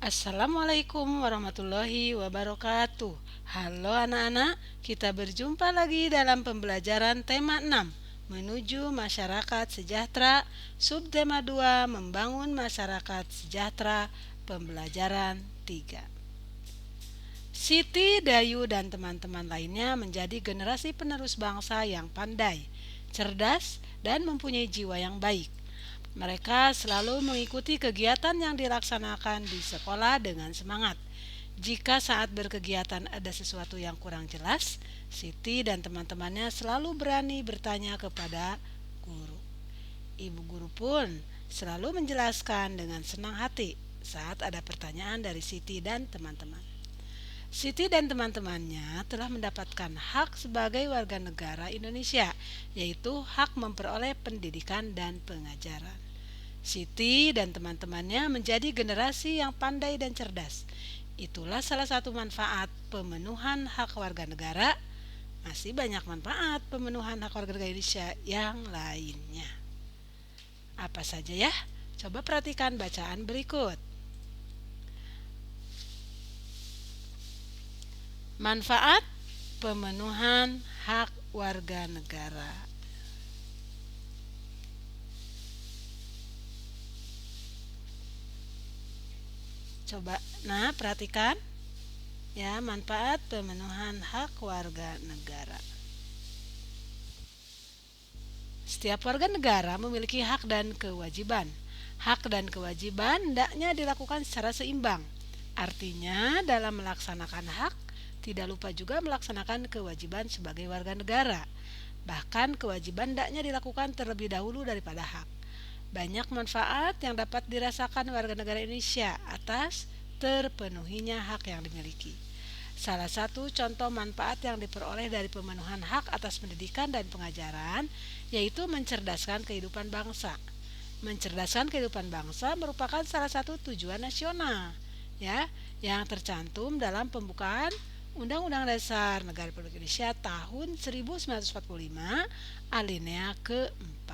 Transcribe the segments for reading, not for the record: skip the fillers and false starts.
Assalamualaikum warahmatullahi wabarakatuh. Halo anak-anak, kita berjumpa lagi dalam pembelajaran tema 6, menuju masyarakat sejahtera, subtema 2, membangun masyarakat sejahtera, pembelajaran 3. Siti, Dayu, dan teman-teman lainnya menjadi generasi penerus bangsa yang pandai, cerdas, dan mempunyai jiwa yang baik. Mereka selalu mengikuti kegiatan yang dilaksanakan di sekolah dengan semangat. Jika saat berkegiatan ada sesuatu yang kurang jelas, Siti dan teman-temannya selalu berani bertanya kepada guru. Ibu guru pun selalu menjelaskan dengan senang hati saat ada pertanyaan dari Siti dan teman-teman. Siti dan teman-temannya telah mendapatkan hak sebagai warga negara Indonesia, yaitu hak memperoleh pendidikan dan pengajaran. Siti dan teman-temannya menjadi generasi yang pandai dan cerdas. Itulah salah satu manfaat pemenuhan hak warga negara. Masih banyak manfaat pemenuhan hak warga negara Indonesia yang lainnya. Apa saja ya? Coba perhatikan bacaan berikut. Manfaat pemenuhan hak warga negara. Coba, perhatikan ya, manfaat pemenuhan hak warga negara. Setiap warga negara memiliki hak dan kewajiban. Hak dan kewajiban hendaknya dilakukan secara seimbang. Artinya, dalam melaksanakan hak, tidak lupa juga melaksanakan kewajiban sebagai warga negara. Bahkan kewajiban hendaknya dilakukan terlebih dahulu daripada hak. Banyak manfaat yang dapat dirasakan warga negara Indonesia atas terpenuhinya hak yang dimiliki. Salah satu contoh manfaat yang diperoleh dari pemenuhan hak atas pendidikan dan pengajaran yaitu mencerdaskan kehidupan bangsa. Mencerdaskan kehidupan bangsa merupakan salah satu tujuan nasional ya, yang tercantum dalam pembukaan Undang-Undang Dasar Negara Republik Indonesia tahun 1945 alinea ke-4.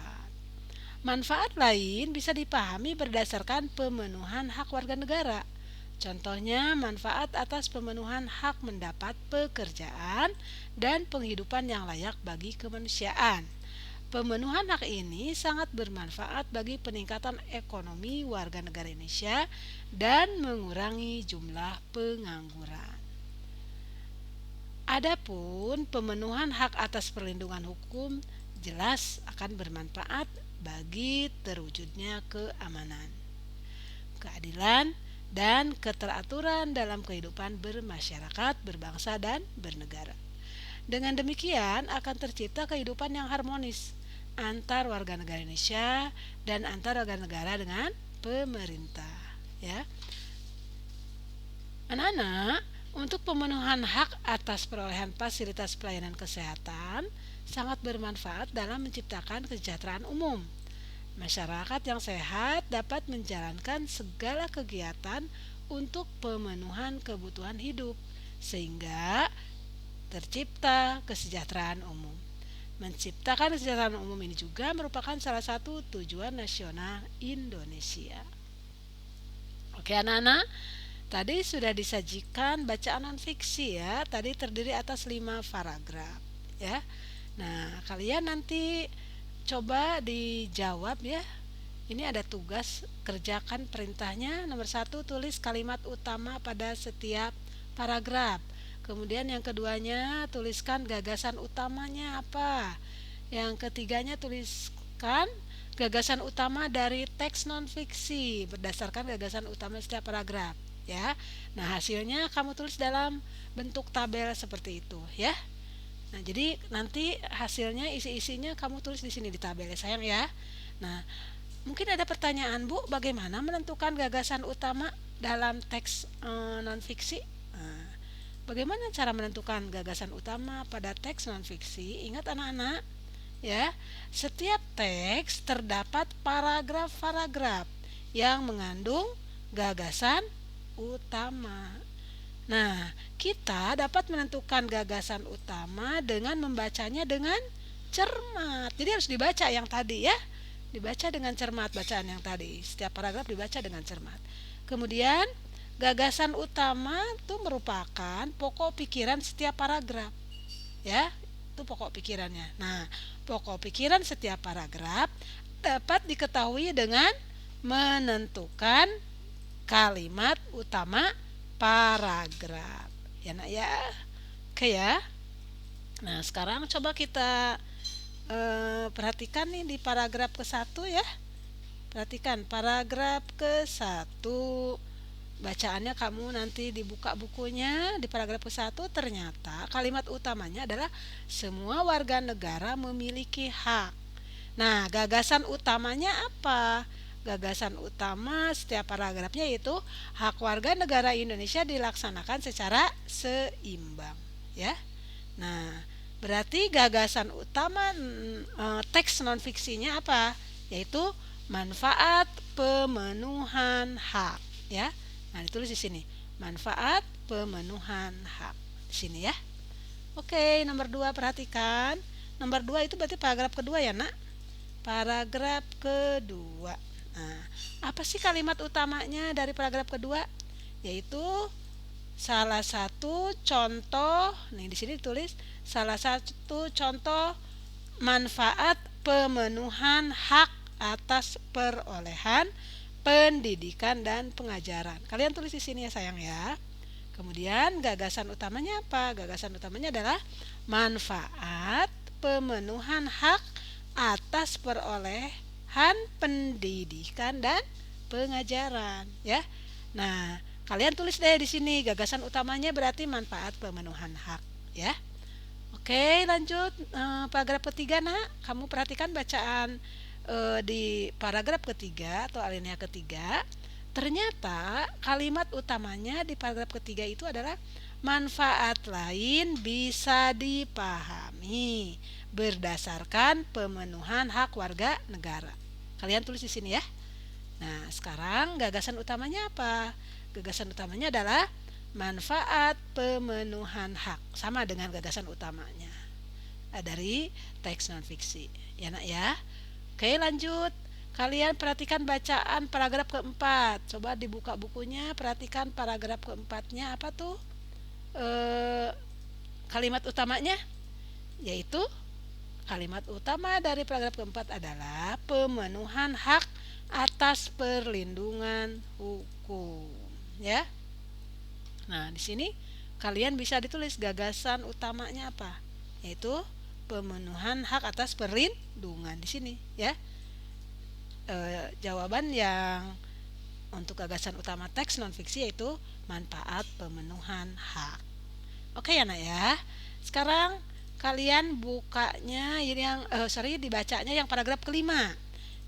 Manfaat lain bisa dipahami berdasarkan pemenuhan hak warga negara. Contohnya, manfaat atas pemenuhan hak mendapat pekerjaan dan penghidupan yang layak bagi kemanusiaan. Pemenuhan hak ini sangat bermanfaat bagi peningkatan ekonomi warga negara Indonesia dan mengurangi jumlah pengangguran. Adapun pemenuhan hak atas perlindungan hukum jelas akan bermanfaat bagi terwujudnya keamanan, keadilan, dan keteraturan dalam kehidupan bermasyarakat, berbangsa, dan bernegara. Dengan demikian akan tercipta kehidupan yang harmonis antar warga negara Indonesia dan antar warga negara dengan pemerintah. Ya, anak-anak, untuk pemenuhan hak atas perolehan fasilitas pelayanan kesehatan sangat bermanfaat dalam menciptakan kesejahteraan umum. Masyarakat yang sehat dapat menjalankan segala kegiatan untuk pemenuhan kebutuhan hidup, sehingga tercipta kesejahteraan umum. Menciptakan kesejahteraan umum ini juga merupakan salah satu tujuan nasional Indonesia. Oke anak-anak, tadi sudah disajikan bacaan non-fiksi ya. Tadi terdiri atas 5 paragraf ya. Nah, kalian nanti coba dijawab ya. Ini ada tugas, kerjakan perintahnya. Nomor 1, tulis kalimat utama pada setiap paragraf. Kemudian yang keduanya, tuliskan gagasan utamanya apa. Yang ketiganya, tuliskan gagasan utama dari teks non-fiksi berdasarkan gagasan utama setiap paragraf ya. Nah, hasilnya kamu tulis dalam bentuk tabel seperti itu ya. Nah, jadi nanti hasilnya isi-isinya kamu tulis di sini di tabel ya sayang ya. Nah, mungkin ada pertanyaan, Bu, bagaimana menentukan gagasan utama dalam teks non-fiksi? Nah, bagaimana cara menentukan gagasan utama pada teks non-fiksi? Ingat anak-anak ya, setiap teks terdapat paragraf-paragraf yang mengandung gagasan utama. Nah, kita dapat menentukan gagasan utama dengan membacanya dengan cermat. Jadi harus dibaca yang tadi ya. Dibaca dengan cermat bacaan yang tadi. Setiap paragraf dibaca dengan cermat. Kemudian Gagasan utama itu merupakan pokok pikiran setiap paragraf, ya. Itu pokok pikirannya. Nah, pokok pikiran setiap paragraf dapat diketahui dengan menentukan kalimat utama paragraf. Ya, nak ya. Oke ya. Nah, sekarang coba kita perhatikan nih di paragraf ke-1 ya. Perhatikan paragraf ke-1. Bacaannya kamu nanti dibuka bukunya di paragraf ke-1, ternyata kalimat utamanya adalah semua warga negara memiliki hak. Nah, gagasan utamanya apa? Gagasan utama setiap paragrafnya yaitu hak warga negara Indonesia dilaksanakan secara seimbang, ya. Nah, berarti gagasan utama teks non fiksinya apa? Yaitu manfaat pemenuhan hak, ya. Nah, ditulis di sini. Manfaat pemenuhan hak. Di sini ya. Oke, nomor 2 perhatikan. Nomor 2 itu berarti paragraf kedua ya, Nak. Paragraf kedua. Nah, apa sih kalimat utamanya dari paragraf kedua? Yaitu salah satu contoh, nih di sini ditulis salah satu contoh manfaat pemenuhan hak atas perolehan pendidikan dan pengajaran. Kalian tulis di sini ya sayang ya. Kemudian gagasan utamanya apa? Gagasan utamanya adalah manfaat pemenuhan hak atas perolehan pendidikan dan pengajaran, ya. Nah, kalian tulis deh di sini gagasan utamanya berarti manfaat pemenuhan hak, ya. Oke, lanjut paragraf ketiga, Nak. Kamu perhatikan bacaan di paragraf ketiga atau alinea ketiga. Ternyata kalimat utamanya di paragraf ketiga itu adalah manfaat lain bisa dipahami berdasarkan pemenuhan hak warga negara. Kalian tulis di sini ya. Nah, sekarang gagasan utamanya apa? Gagasan utamanya adalah manfaat pemenuhan hak, sama dengan gagasan utamanya dari teks non fiksi, ya Nak ya. Oke, lanjut. Kalian perhatikan bacaan paragraf keempat. Coba dibuka bukunya, perhatikan paragraf keempatnya apa tuh kalimat utamanya, yaitu kalimat utama dari paragraf keempat adalah pemenuhan hak atas perlindungan hukum, ya. Nah, di sini kalian bisa ditulis gagasan utamanya apa, yaitu pemenuhan hak atas perlindungan di sini, ya. Jawaban yang untuk gagasan utama teks non fiksi yaitu manfaat pemenuhan hak. Oke ya Nak ya. Sekarang kalian bukanya yang dibacanya yang paragraf kelima.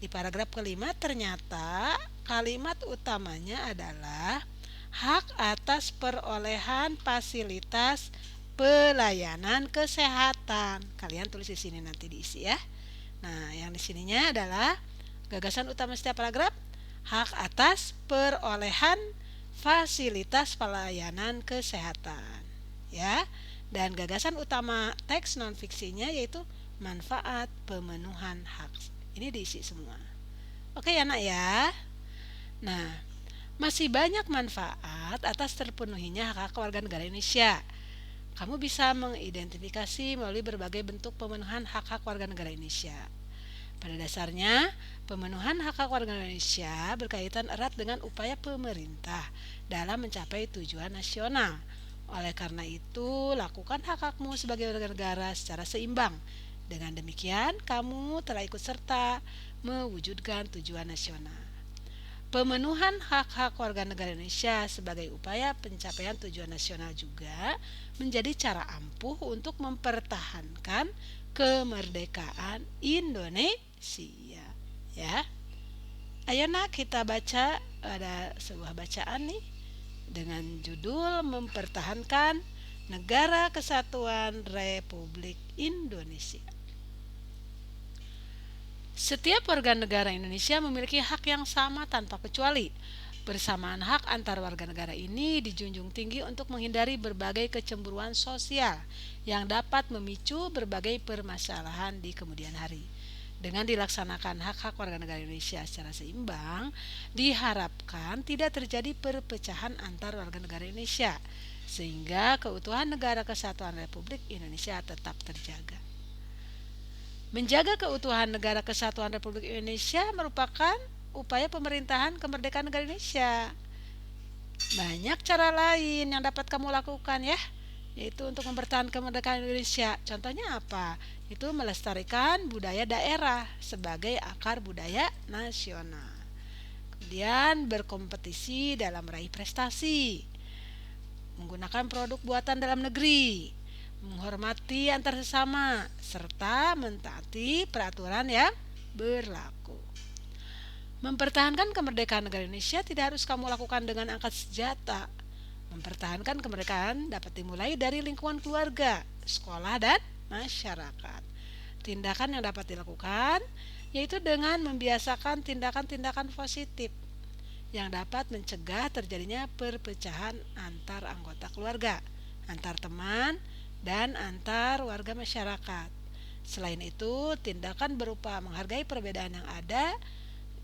Di paragraf kelima ternyata kalimat utamanya adalah hak atas perolehan fasilitas pelayanan kesehatan. Kalian tulis di sini nanti diisi ya. Nah, yang di sininya adalah gagasan utama setiap paragraf hak atas perolehan fasilitas pelayanan kesehatan, ya. Dan gagasan utama teks non fiksinya yaitu manfaat pemenuhan hak. Ini diisi semua. Oke ya Nak ya. Nah, masih banyak manfaat atas terpenuhinya hak warga negara Indonesia. Kamu bisa mengidentifikasi melalui berbagai bentuk pemenuhan hak-hak warga negara Indonesia. Pada dasarnya, pemenuhan hak-hak warga Indonesia berkaitan erat dengan upaya pemerintah dalam mencapai tujuan nasional. Oleh karena itu, lakukan hak-hakmu sebagai warga negara secara seimbang. Dengan demikian, kamu telah ikut serta mewujudkan tujuan nasional. Pemenuhan hak-hak warga negara Indonesia sebagai upaya pencapaian tujuan nasional juga menjadi cara ampuh untuk mempertahankan kemerdekaan Indonesia, ya. Ayo Nak, kita baca, ada sebuah bacaan nih dengan judul mempertahankan Negara Kesatuan Republik Indonesia. Setiap warga negara Indonesia memiliki hak yang sama tanpa kecuali. Bersamaan hak antar warga negara ini dijunjung tinggi untuk menghindari berbagai kecemburuan sosial yang dapat memicu berbagai permasalahan di kemudian hari. Dengan dilaksanakan hak-hak warga negara Indonesia secara seimbang, diharapkan tidak terjadi perpecahan antar warga negara Indonesia, sehingga keutuhan Negara Kesatuan Republik Indonesia tetap terjaga. Menjaga keutuhan Negara Kesatuan Republik Indonesia merupakan upaya pemerintahan kemerdekaan negara Indonesia. Banyak cara lain yang dapat kamu lakukan ya, yaitu untuk mempertahankan kemerdekaan Indonesia. Contohnya apa? Itu melestarikan budaya daerah sebagai akar budaya nasional. Kemudian berkompetisi dalam meraih prestasi, menggunakan produk buatan dalam negeri, menghormati antar sesama, serta mentaati peraturan yang berlaku. Mempertahankan kemerdekaan negara Indonesia tidak harus kamu lakukan dengan angkat senjata. Mempertahankan kemerdekaan dapat dimulai dari lingkungan keluarga, sekolah, dan masyarakat. Tindakan yang dapat dilakukan yaitu dengan membiasakan tindakan-tindakan positif yang dapat mencegah terjadinya perpecahan antar anggota keluarga, antar teman, dan antar warga masyarakat. Selain itu, tindakan berupa menghargai perbedaan yang ada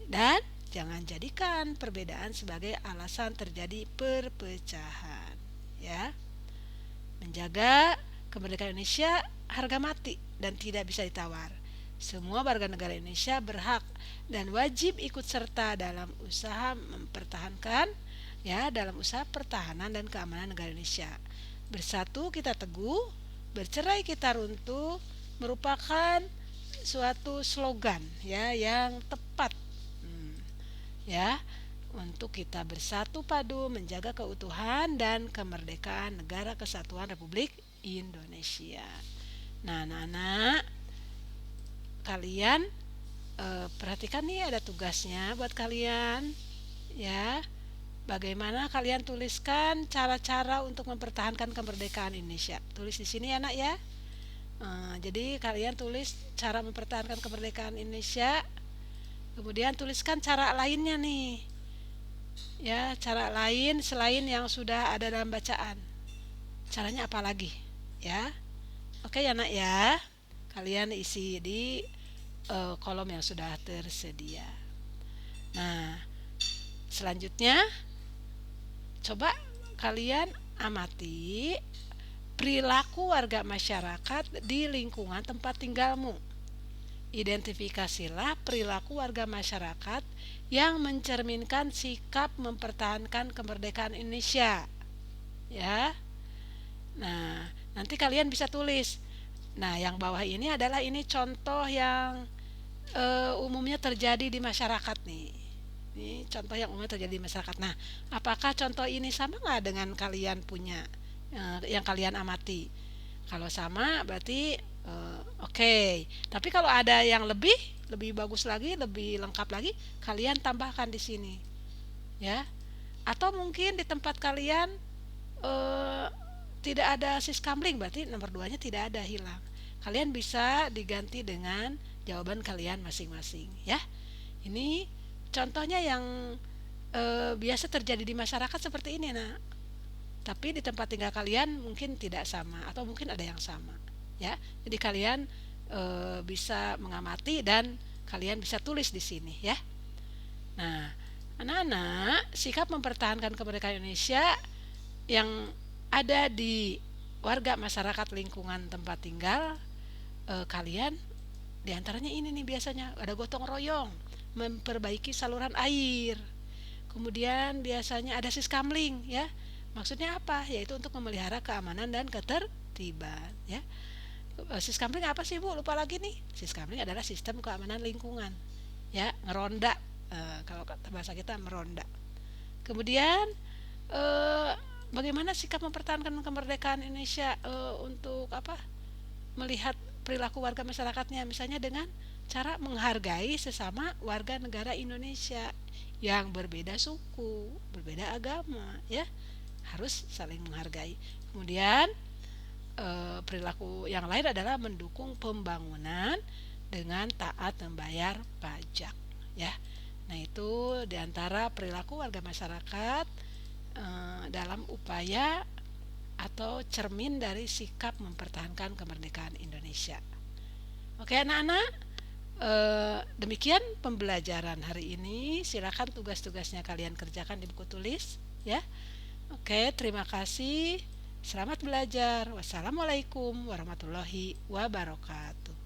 dan jangan jadikan perbedaan sebagai alasan terjadi perpecahan, ya. Menjaga kemerdekaan Indonesia harga mati dan tidak bisa ditawar. Semua warga negara Indonesia berhak dan wajib ikut serta dalam usaha mempertahankan, ya, dalam usaha pertahanan dan keamanan negara Indonesia. Bersatu kita teguh, bercerai kita runtuh merupakan suatu slogan, ya, yang tepat, ya, untuk kita bersatu padu menjaga keutuhan dan kemerdekaan Negara Kesatuan Republik Indonesia. Nah, anak-anak, kalian perhatikan nih, ada tugasnya buat kalian, ya. Bagaimana kalian tuliskan cara-cara untuk mempertahankan kemerdekaan Indonesia. Tulis di sini ya, Nak, ya. Jadi kalian tulis cara mempertahankan kemerdekaan Indonesia. Kemudian tuliskan cara lainnya nih, ya, cara lain selain yang sudah ada dalam bacaan. Caranya apa lagi, ya? Oke ya, Nak, ya. Kalian isi di kolom yang sudah tersedia. Nah, selanjutnya coba kalian amati perilaku warga masyarakat di lingkungan tempat tinggalmu. Identifikasilah perilaku warga masyarakat yang mencerminkan sikap mempertahankan kemerdekaan Indonesia, ya. Nah, nanti kalian bisa tulis. Nah, yang bawah ini adalah ini contoh yang umumnya terjadi di masyarakat nih. Ini contoh yang umumnya terjadi di masyarakat. Nah, apakah contoh ini sama nggak dengan kalian punya yang kalian amati? Kalau sama berarti oke. Tapi kalau ada yang lebih bagus lagi, lebih lengkap lagi, kalian tambahkan di sini, ya. Atau mungkin di tempat kalian tidak ada siskamling, berarti nomor 2-nya tidak ada, hilang. Kalian bisa diganti dengan jawaban kalian masing-masing, ya. Ini contohnya yang biasa terjadi di masyarakat seperti ini, Nah. Tapi di tempat tinggal kalian mungkin tidak sama, atau mungkin ada yang sama, ya. Jadi kalian bisa mengamati dan kalian bisa tulis di sini, ya. Nah, anak-anak, sikap mempertahankan kemerdekaan Indonesia yang ada di warga masyarakat lingkungan tempat tinggal kalian, diantaranya ini nih, biasanya ada gotong royong, memperbaiki saluran air. Kemudian biasanya ada siskamling, ya. Maksudnya apa? Yaitu untuk memelihara keamanan dan ketertiban, ya. Siskamling apa sih, Bu? Lupa lagi nih. Siskamling adalah sistem keamanan lingkungan, ya, ngeronda. Kalau bahasa kita meronda. Kemudian bagaimana sikap mempertahankan kemerdekaan Indonesia untuk apa? Melihat perilaku warga masyarakatnya, misalnya dengan cara menghargai sesama warga negara Indonesia yang berbeda suku, berbeda agama, ya. Harus saling menghargai. Kemudian perilaku yang lain adalah mendukung pembangunan dengan taat membayar pajak, ya. Nah, itu diantara perilaku warga masyarakat dalam upaya atau cermin dari sikap mempertahankan kemerdekaan Indonesia. Oke, anak-anak, Demikian pembelajaran hari ini. Silakan tugas-tugasnya kalian kerjakan di buku tulis ya. Oke, terima kasih. Selamat belajar. Wassalamualaikum warahmatullahi wabarakatuh.